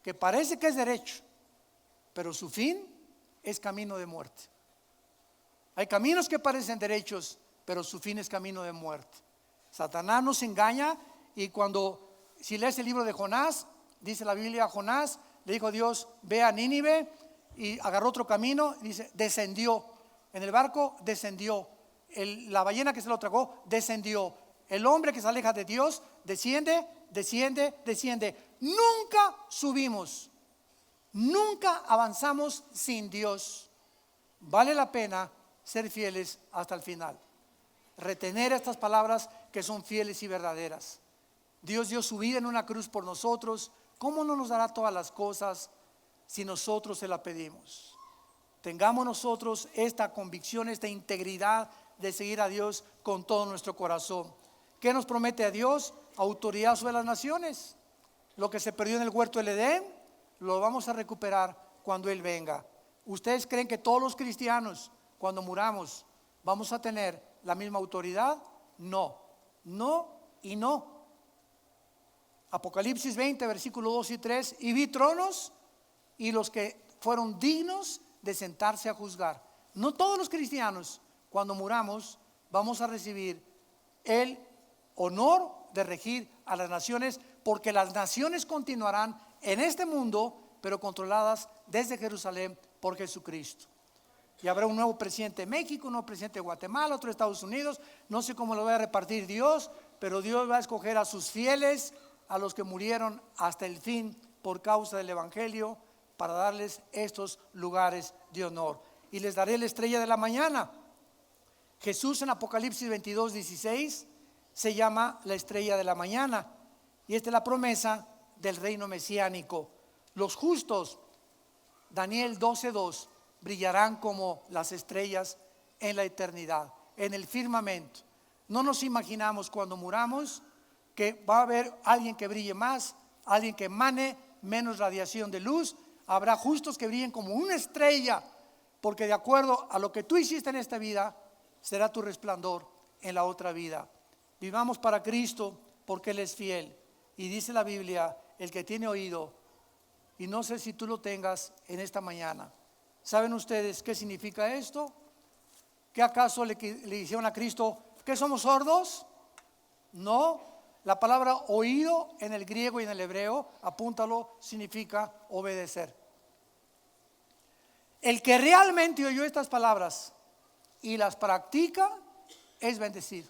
que parece que es derecho, pero su fin es camino de muerte. Hay caminos que parecen derechos, pero su fin es camino de muerte. Satanás nos engaña, y si lees el libro de Jonás, dice la Biblia, Jonás le dijo a Dios, ve a Nínive, y agarró otro camino, dice, descendió. En el barco descendió. La ballena que se lo tragó descendió. El hombre que se aleja de Dios desciende, desciende, desciende. Nunca subimos, nunca avanzamos sin Dios. Vale la pena ser fieles hasta el final, retener estas palabras que son fieles y verdaderas. Dios dio su vida en una cruz por nosotros. ¿Cómo no nos dará todas las cosas si nosotros se la pedimos? Tengamos nosotros esta convicción, esta integridad de seguir a Dios con todo nuestro corazón. ¿Qué nos promete a Dios? Autoridad sobre las naciones. Lo que se perdió en el huerto del Edén, lo vamos a recuperar cuando Él venga. ¿Ustedes creen que todos los cristianos, cuando muramos, vamos a tener la misma autoridad? No, no y no. Apocalipsis 20, versículos 2 y 3. Y vi tronos y los que fueron dignos de sentarse a juzgar. No todos los cristianos, cuando muramos, vamos a recibir el honor de regir a las naciones, porque las naciones continuarán en este mundo, pero controladas desde Jerusalén por Jesucristo. Y habrá un nuevo presidente de México, un nuevo presidente de Guatemala, otro de Estados Unidos. No sé cómo lo va a repartir Dios, pero Dios va a escoger a sus fieles, a los que murieron hasta el fin por causa del Evangelio, para darles estos lugares de honor. Y les daré la estrella de la mañana. Jesús en Apocalipsis 22, 16 se llama la estrella de la mañana, y esta es la promesa del reino mesiánico. Los justos, Daniel 12:2, brillarán como las estrellas en la eternidad, en el firmamento. No nos imaginamos cuando muramos que va a haber alguien que brille más, alguien que emane menos radiación de luz. Habrá justos que brillen como una estrella, porque de acuerdo a lo que tú hiciste en esta vida, será tu resplandor en la otra vida. Vivamos para Cristo, porque Él es fiel. Y dice la Biblia, el que tiene oído, y no sé si tú lo tengas en esta mañana. ¿Saben ustedes qué significa esto? ¿Qué acaso le dijeron a Cristo que somos sordos? No, la palabra oído en el griego y en el hebreo, apúntalo, significa obedecer. El que realmente oyó estas palabras y las practica es bendecido.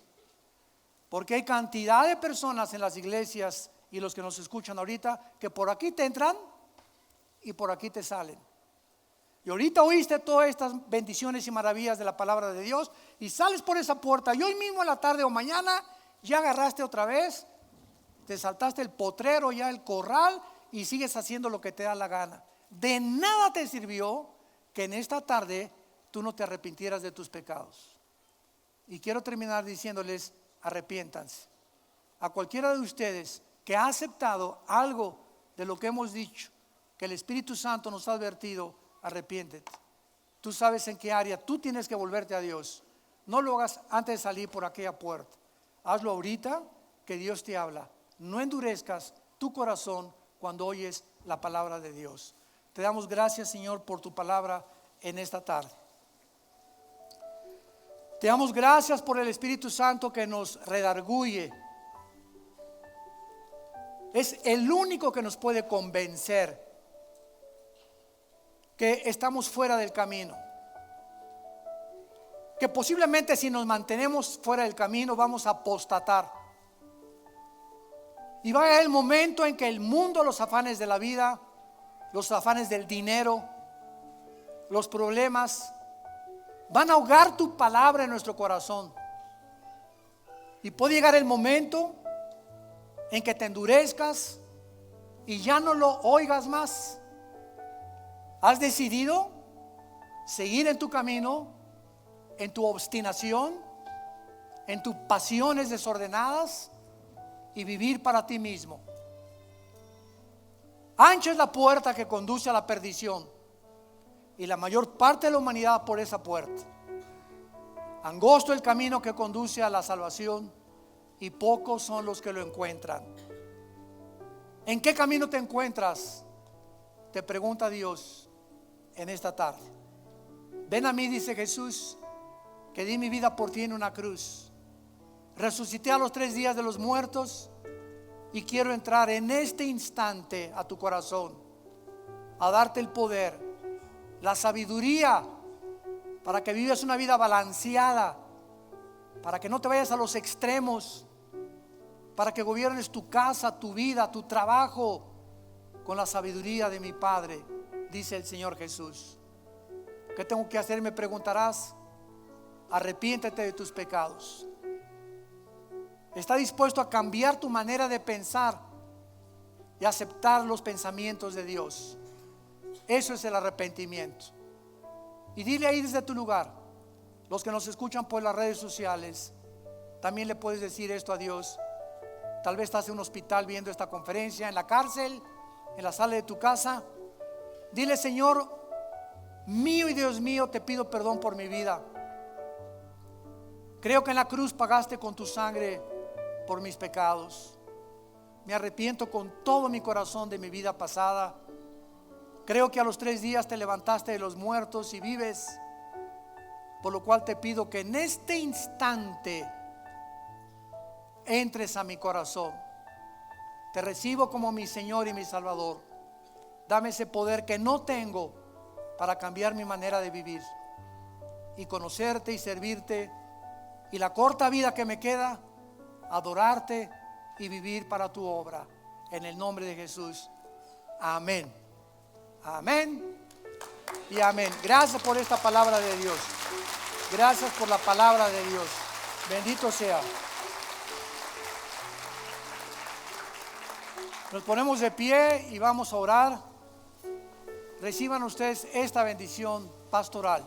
Porque hay cantidad de personas en las iglesias y los que nos escuchan ahorita que por aquí te entran y por aquí te salen. Y ahorita oíste todas estas bendiciones y maravillas de la palabra de Dios y sales por esa puerta y hoy mismo en la tarde o mañana ya agarraste otra vez, te saltaste el potrero, ya el corral, y sigues haciendo lo que te da la gana. De nada te sirvió que en esta tarde tú no te arrepintieras de tus pecados. Y quiero terminar diciéndoles, arrepiéntanse. A cualquiera de ustedes que ha aceptado algo de lo que hemos dicho, que el Espíritu Santo nos ha advertido, arrepiéntete. Tú sabes en qué área tú tienes que volverte a Dios. No lo hagas antes de salir por aquella puerta. Hazlo ahorita que Dios te habla. No endurezcas tu corazón cuando oyes la palabra de Dios. Te damos gracias, Señor, por tu palabra en esta tarde. Te damos gracias por el Espíritu Santo que nos redarguye. Es el único que nos puede convencer que estamos fuera del camino, que posiblemente si nos mantenemos fuera del camino vamos a apostatar. Y va a llegar el momento en que el mundo, los afanes de la vida, los afanes del dinero, los problemas, van a ahogar tu palabra en nuestro corazón. Y puede llegar el momento en que te endurezcas y ya no lo oigas más. ¿Has decidido seguir en tu camino, en tu obstinación, en tus pasiones desordenadas y vivir para ti mismo? Ancha es la puerta que conduce a la perdición y la mayor parte de la humanidad por esa puerta. Angosto el camino que conduce a la salvación y pocos son los que lo encuentran. ¿En qué camino te encuentras? Te pregunta Dios en esta tarde. Ven a mí, dice Jesús, que di mi vida por ti en una cruz. Resucité a los 3 días de los muertos y quiero entrar en este instante a tu corazón, a darte el poder, la sabiduría para que vivas una vida balanceada, para que no te vayas a los extremos, para que gobiernes tu casa, tu vida, tu trabajo con la sabiduría de mi Padre, dice el Señor Jesús. ¿Qué tengo que hacer? Me preguntarás. Arrepiéntete de tus pecados. Está dispuesto a cambiar tu manera de pensar y aceptar los pensamientos de Dios. Eso es el arrepentimiento. Y dile ahí desde tu lugar, los que nos escuchan por las redes sociales, también le puedes decir esto a Dios. Tal vez estás en un hospital viendo esta conferencia, en la cárcel, en la sala de tu casa. Dile: Señor mío y Dios mío, te pido perdón por mi vida. Creo que en la cruz pagaste con tu sangre por mis pecados. Me arrepiento con todo mi corazón de mi vida pasada. Creo que a los 3 días te levantaste de los muertos y vives, por lo cual te pido que en este instante entres a mi corazón. Te recibo como mi Señor y mi Salvador. Dame ese poder que no tengo para cambiar mi manera de vivir y conocerte y servirte, y la corta vida que me queda, adorarte y vivir para tu obra. En el nombre de Jesús. Amén. Amén y amén. Gracias por esta palabra de Dios. Gracias por la palabra de Dios. Bendito sea. Nos ponemos de pie y vamos a orar. Reciban ustedes esta bendición pastoral.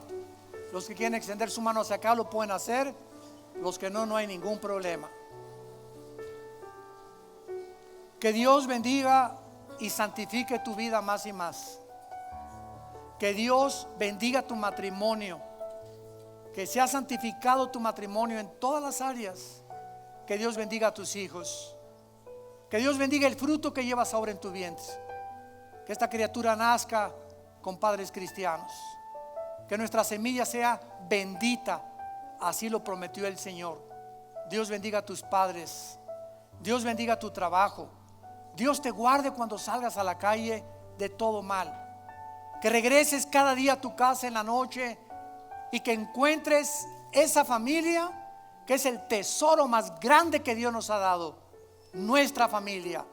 Los que quieren extender su mano hacia acá lo pueden hacer. Los que no, no hay ningún problema. Que Dios bendiga y santifique tu vida más y más. Que Dios bendiga tu matrimonio. Que sea santificado tu matrimonio en todas las áreas. Que Dios bendiga a tus hijos. Que Dios bendiga el fruto que llevas ahora en tu vientre. Que esta criatura nazca con padres cristianos. Que nuestra semilla sea bendita. Así lo prometió el Señor. Dios bendiga a tus padres. Dios bendiga tu trabajo. Dios te guarde cuando salgas a la calle de todo mal. Que regreses cada día a tu casa en la noche y que encuentres esa familia que es el tesoro más grande que Dios nos ha dado. Nuestra familia,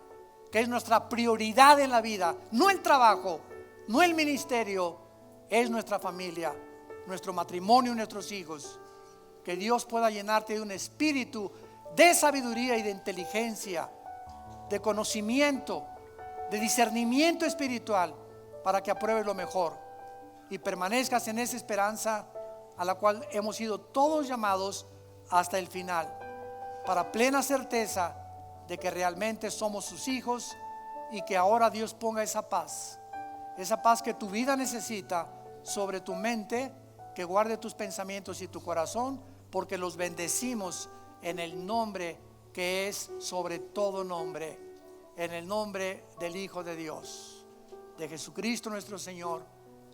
que es nuestra prioridad en la vida. No el trabajo, no el ministerio, es nuestra familia, nuestro matrimonio y nuestros hijos. Que Dios pueda llenarte de un espíritu de sabiduría y de inteligencia, de conocimiento, de discernimiento espiritual, para que apruebes lo mejor y permanezcas en esa esperanza a la cual hemos sido todos llamados hasta el final, para plena certeza de que realmente somos sus hijos y que ahora Dios ponga esa paz que tu vida necesita sobre tu mente, que guarde tus pensamientos y tu corazón, porque los bendecimos en el nombre que es sobre todo nombre, en el nombre del Hijo de Dios, de Jesucristo nuestro Señor.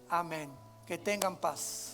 Amén. Que tengan paz.